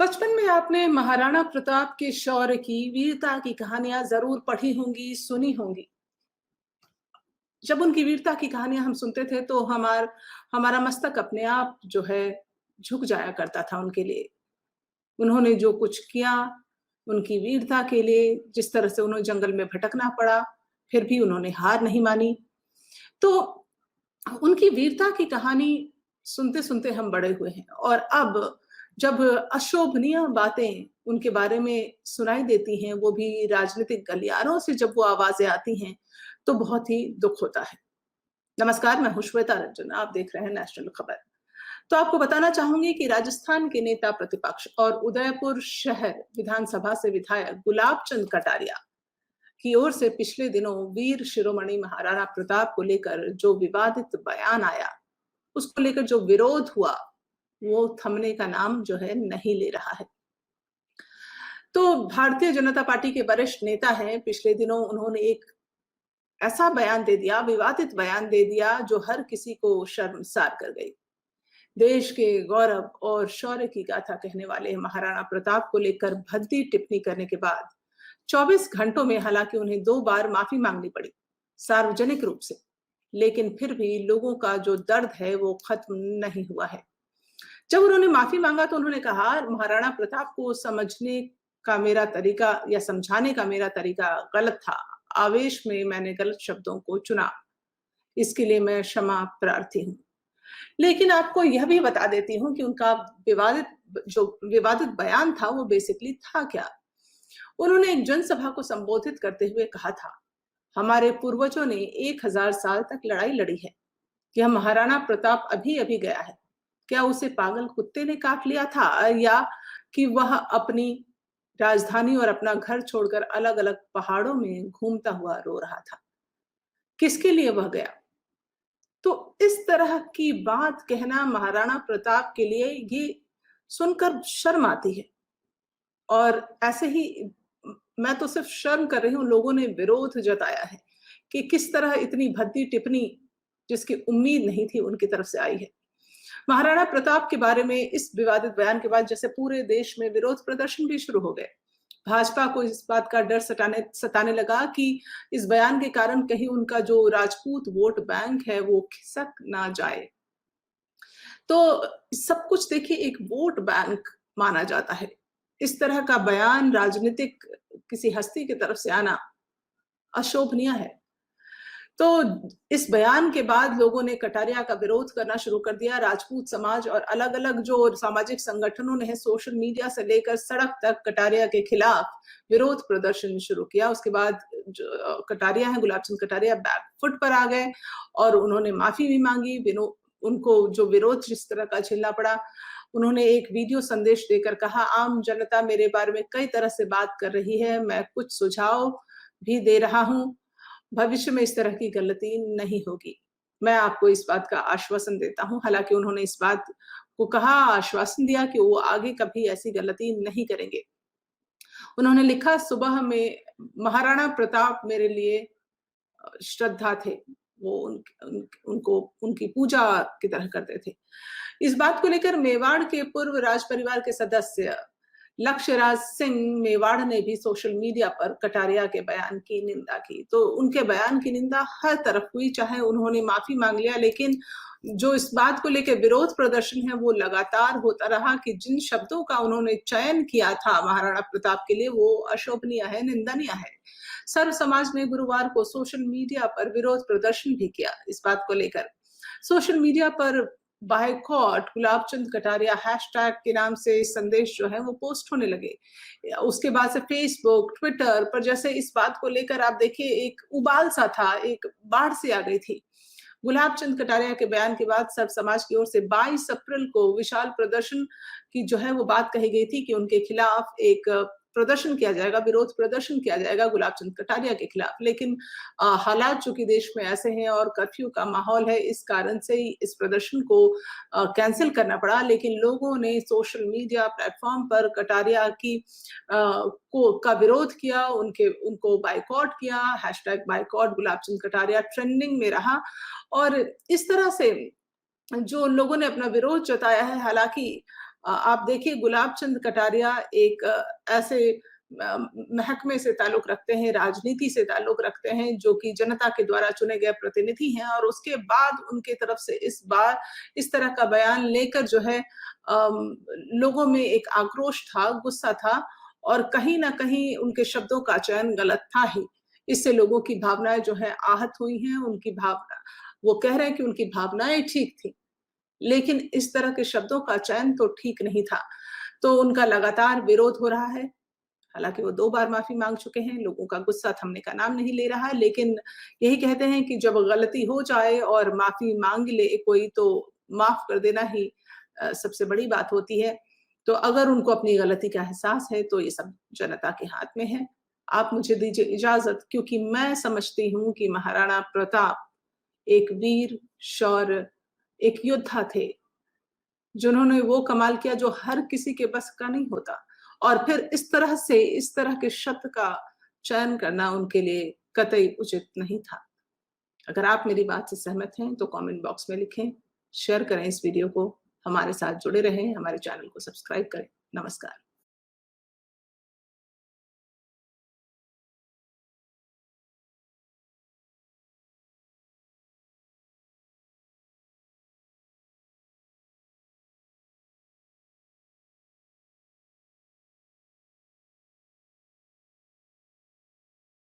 बचपन में आपने महाराणा प्रताप के शौर्य की, वीरता की कहानियाँ ज़रूर पढ़ी होंगी, सुनी होंगी। जब उनकी वीरता की कहानियाँ हम सुनते थे तो हमारा मस्तक अपने आप जो है झुक जाया करता था उनके लिए। उन्होंने जो कुछ किया, उनकी वीरता के लिए जिस तरह से उन्हें जंगल में भटकना पड़ा, फिर भी उन्होंने हार नहीं मानी। तो उनकी वीरता की कहानी सुनते-सुनते हम बड़े हुए हैं और अब जब अशोभनीय बातें उनके बारे में सुनाई देती हैं, वो भी राजनीतिक गलियारों से जब वो आवाज़ें आती हैं, तो बहुत ही दुःख होता है। नमस्कार, मैं हूँ श्वेता रंजन, आप देख रहे हैं नेशनल खबर। तो आपको बताना चाहूँगी कि राजस्थान के नेता प्रतिपक्ष और उदयपुर शहर विधानसभा से विधायक गुलाब चंद कटारिया की ओर से पिछले दिनों वीर शिरोमणि महाराणा प्रताप को लेकर जो विवादित बयान आया, उसको लेकर जो विरोध हुआ, वो थमने का नाम जो है नहीं ले रहा है। तो भारतीय जनता पार्टी के वरिष्ठ नेता हैं, पिछले दिनों उन्होंने एक ऐसा बयान दे दिया, विवादित बयान दे दिया जो हर किसी को शर्मसार कर गई। देश के गौरव और शौर्य की गाथा कहने वाले महाराणा प्रताप को लेकर भद्दी टिप्पणी करने के बाद 24 घंटों में हालांकि उन्हें 2 बार माफी मांगनी पड़ी, सार्वजनिक रूप से। लेकिन फिर भी लोगों का जो दर्द है वो खत्म नहीं हुआ है। जब उन्होंने माफी मांगा तो उन्होंने कहा, महाराणा प्रताप को समझने का मेरा तरीका या समझाने का मेरा तरीका गलत था। आवेश में मैंने गलत शब्दों को चुना। इसके लिए मैं क्षमा प्रार्थी हूँ। लेकिन आपको यह भी बता देती हूँ कि उनका विवादित बयान था वो बेसिकली था क्या? उन्होंने एक जनसभा को संबोधित करते हुए कहा था, हमारे पूर्वजों ने 1000 साल तक लड़ाई लड़ी है। यह महाराणा प्रताप अभी-अभी गया है। क्या उसे पागल कुत्ते ने काट लिया था या कि वह अपनी राजधानी और अपना घर छोड़कर अलग-अलग पहाड़ों में घूमता हुआ रो रहा था? किसके लिए वह गया? तो इस तरह की बात कहना महाराणा प्रताप के लिए ये सुनकर शर्म आती है और ऐसे ही मैं तो सिर्फ शर्म कर रही हूँ, लोगों ने विरोध जताया है कि किस तरह इतनी भद्दी टिप्पणी जिसकी उम्मीद नहीं थी उनकी तरफ से आई है। महाराणा प्रताप के बारे में इस विवादित बयान के बाद जैसे पूरे देश में विरोध प्रदर्शन भी शुरू हो गए। भाजपा को इस बात का डर सताने लगा कि इस बयान के कारण कहीं उनका जो राजपूत वोट बैंक है वो खिसक ना जाए। तो सब कुछ देखिए एक वोट बैंक माना जाता है। इस तरह का बयान राजनीतिक किसी हस्ती की तरफ से आना अशोभनीय है। तो इस बयान के बाद लोगों ने कटारिया का विरोध करना शुरू कर दिया। राजपूत समाज और अलग-अलग जो सामाजिक संगठनों ने सोशल मीडिया से लेकर सड़क तक कटारिया के खिलाफ विरोध प्रदर्शन शुरू किया। उसके बाद जो कटारिया हैं, गुलाब चंद कटारिया बैक फुट पर आ गए और उन्होंने माफी भी मांगी। उनको जो विरोध जिस तरह का झेलना पड़ा, उन्होंने एक वीडियो संदेश देकर कहा, आम जनता मेरे बारे में कई तरह से बात कर रही है, मैं कुछ सुझाव भी दे रहा हूँ। भविष्य में इस तरह की गलती नहीं होगी। मैं आपको इस बात का आश्वासन देता हूँ। हालाँकि उन्होंने इस बात को कहा, आश्वासन दिया कि वो आगे कभी ऐसी गलती नहीं करेंगे। उन्होंने लिखा, सुबह में महाराणा प्रताप मेरे लिए श्रद्धा थे। वो उन उन उनको उनकी पूजा की तरह करते थे। इस बात को लेकर मेवाड़ के पूर्व राज परिवार के सदस्य लक्ष्यराज सिंह मेवाड़ ने भी सोशल मीडिया पर कटारिया के बयान की निंदा की। तो उनके बयान की निंदा हर तरफ हुई, चाहे उन्होंने माफी मांग लिया, लेकिन जो इस बात को लेकर विरोध प्रदर्शन है वो लगातार होता रहा कि जिन शब्दों का उन्होंने चयन किया था महाराणा प्रताप के लिए वो अशोभनीय है, निंदनीय है। सर्व समाज ने गुरुवार को सोशल मीडिया पर विरोध प्रदर्शन भी किया इस बात को लेकर। सोशल मीडिया पर बायकॉट गुलाब चंद कटारिया हैशटैग के नाम से संदेश जो है वो पोस्ट होने लगे। उसके बाद से फेसबुक, ट्विटर पर जैसे इस बात को लेकर आप देखिए एक उबाल सा था, एक बाढ़ सी आ गई थी। गुलाब चंद कटारिया के बयान के बाद सर्व समाज की ओर से 22 अप्रैल को विशाल प्रदर्शन की जो है वो बात कही गई थी कि उनके खिलाफ एक प्रदर्शन किया जाएगा, विरोध प्रदर्शन किया जाएगा गुलाब चंद कटारिया के खिलाफ। लेकिन हालात चूंकि देश में ऐसे हैं और कर्फ्यू का माहौल है, इस कारण से ही इस प्रदर्शन को कैंसिल करना पड़ा। लेकिन लोगों ने सोशल मीडिया प्लेटफॉर्म पर कटारिया की का विरोध किया, उनको बायकॉट किया, hashtag boycott Gulab Chand Kataria trending में रहा और इस तरह से जो लोगों ने अपना विरोध जताया है, हालांकि आप देखिए गुलाब चंद कटारिया एक ऐसे महकमे से ताल्लुक रखते हैं, राजनीति से ताल्लुक रखते हैं, जो कि जनता के द्वारा चुने गए प्रतिनिधि हैं, और उसके बाद उनके तरफ से इस बार इस तरह का बयान लेकर जो है लोगों में एक आक्रोश था, गुस्सा था, और कहीं न कहीं उनके शब्दों का चयन गलत था ही। इससे लोगों की भावनाएँ जो है आहत हुई हैं, उनकी भावना वो कह रहे हैं कि उनकी भावनाएँ ठीक थी, लेकिन इस तरह के शब्दों का चयन तो ठीक नहीं था। तो उनका लगातार विरोध हो रहा है। हालाँकि वो 2 बार माफ़ी माँग चुके हैं, लोगों का गुस्सा थमने का नाम नहीं ले रहा है, लेकिन यही कहते हैं कि जब गलती हो जाए और माफ़ी माँग ले कोई, तो माफ़ कर देना ही सबसे बड़ी बात होती है। तो अगर उनको अपनी गलती का एहसास है, तो ये सब जनता के हाथ में है। आप मुझे दीजिए इजाज़त, क्योंकि मैं समझती हूँ कि महाराणा प्रताप एक वीर, शौर्य, एक योद्धा थे। जिन्होंने वो कमाल किया जो हर किसी के बस का नहीं होता, और फिर इस तरह से, इस तरह के शब्द का चयन करना उनके लिए कतई उचित नहीं था। अगर आप मेरी बात से सहमत हैं, तो कमेंट बॉक्स में लिखें, शेयर करें इस वीडियो को, हमारे साथ जुड़े रहें, हमारे चैनल को सब्सक्राइब करें। नमस्कार।